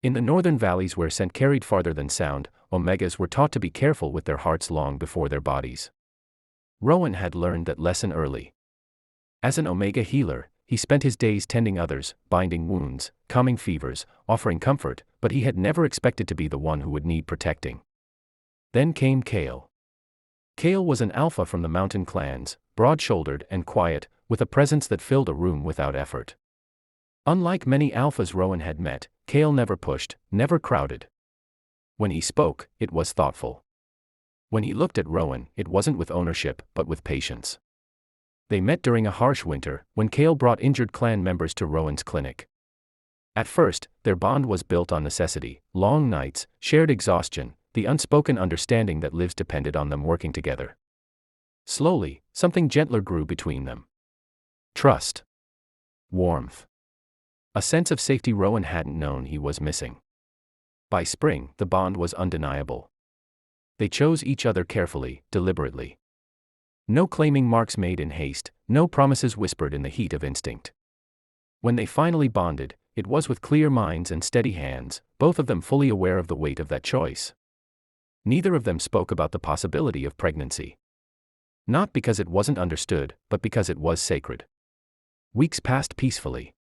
In the northern valleys where scent carried farther than sound, Omegas were taught to be careful with their hearts long before their bodies. Rowan had learned that lesson early. As an Omega healer, he spent his days tending others, binding wounds, calming fevers, offering comfort, but he had never expected to be the one who would need protecting. Then came Kale. Kale was an alpha from the mountain clans, broad-shouldered and quiet, with a presence that filled a room without effort. Unlike many alphas Rowan had met, Kale never pushed, never crowded. When he spoke, it was thoughtful. When he looked at Rowan, it wasn't with ownership, but with patience. They met during a harsh winter, when Kale brought injured clan members to Rowan's clinic. At first, their bond was built on necessity, long nights, shared exhaustion, the unspoken understanding that lives depended on them working together. Slowly, something gentler grew between them. Trust. Warmth. A sense of safety Rowan hadn't known he was missing. By spring, the bond was undeniable. They chose each other carefully, deliberately. No claiming marks made in haste, no promises whispered in the heat of instinct. When they finally bonded, it was with clear minds and steady hands, both of them fully aware of the weight of that choice. Neither of them spoke about the possibility of pregnancy. Not because it wasn't understood, but because it was sacred. Weeks passed peacefully.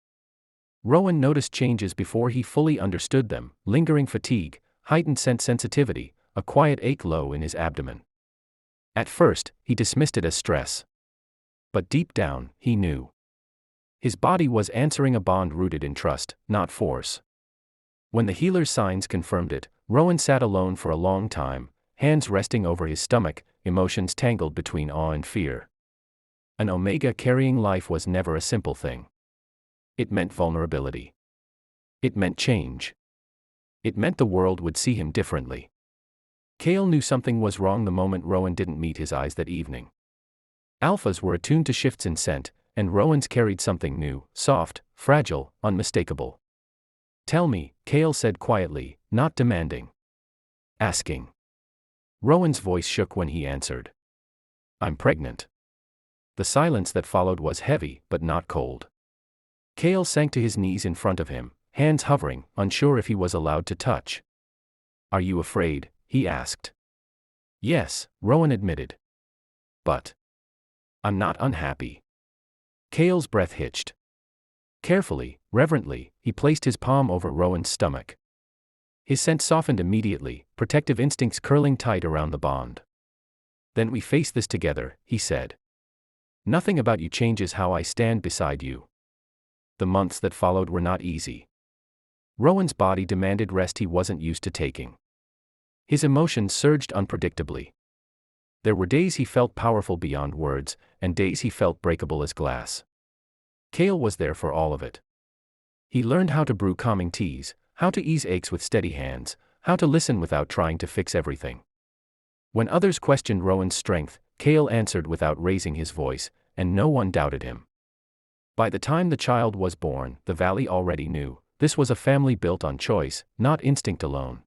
Rowan noticed changes before he fully understood them: lingering fatigue, heightened scent sensitivity, a quiet ache low in his abdomen. At first, he dismissed it as stress. But deep down, he knew. His body was answering a bond rooted in trust, not force. When the healer's signs confirmed it, Rowan sat alone for a long time, hands resting over his stomach, emotions tangled between awe and fear. An Omega carrying life was never a simple thing. It meant vulnerability. It meant change. It meant the world would see him differently. Kale knew something was wrong the moment Rowan didn't meet his eyes that evening. Alphas were attuned to shifts in scent, and Rowan's carried something new, soft, fragile, unmistakable. "Tell me," Kale said quietly, not demanding. Asking. Rowan's voice shook when he answered. "I'm pregnant." The silence that followed was heavy, but not cold. Kale sank to his knees in front of him, hands hovering, unsure if he was allowed to touch. "Are you afraid?" he asked. "Yes," Rowan admitted. "But I'm not unhappy." Kale's breath hitched. Carefully, reverently, he placed his palm over Rowan's stomach. His scent softened immediately, protective instincts curling tight around the bond. "Then we face this together," he said. "Nothing about you changes how I stand beside you." The months that followed were not easy. Rowan's body demanded rest he wasn't used to taking. His emotions surged unpredictably. There were days he felt powerful beyond words, and days he felt breakable as glass. Kale was there for all of it. He learned how to brew calming teas, how to ease aches with steady hands, how to listen without trying to fix everything. When others questioned Rowan's strength, Kale answered without raising his voice, and no one doubted him. By the time the child was born, the valley already knew, this was a family built on choice, not instinct alone.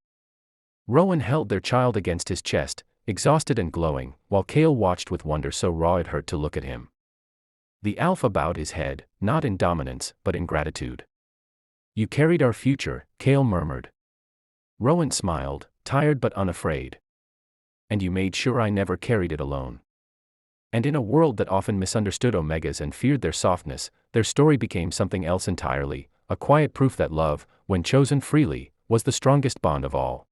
Rowan held their child against his chest, exhausted and glowing, while Kale watched with wonder so raw it hurt to look at him. The alpha bowed his head, not in dominance, but in gratitude. "You carried our future," Kale murmured. Rowan smiled, tired but unafraid. "And you made sure I never carried it alone." And in a world that often misunderstood Omegas and feared their softness, their story became something else entirely, a quiet proof that love, when chosen freely, was the strongest bond of all.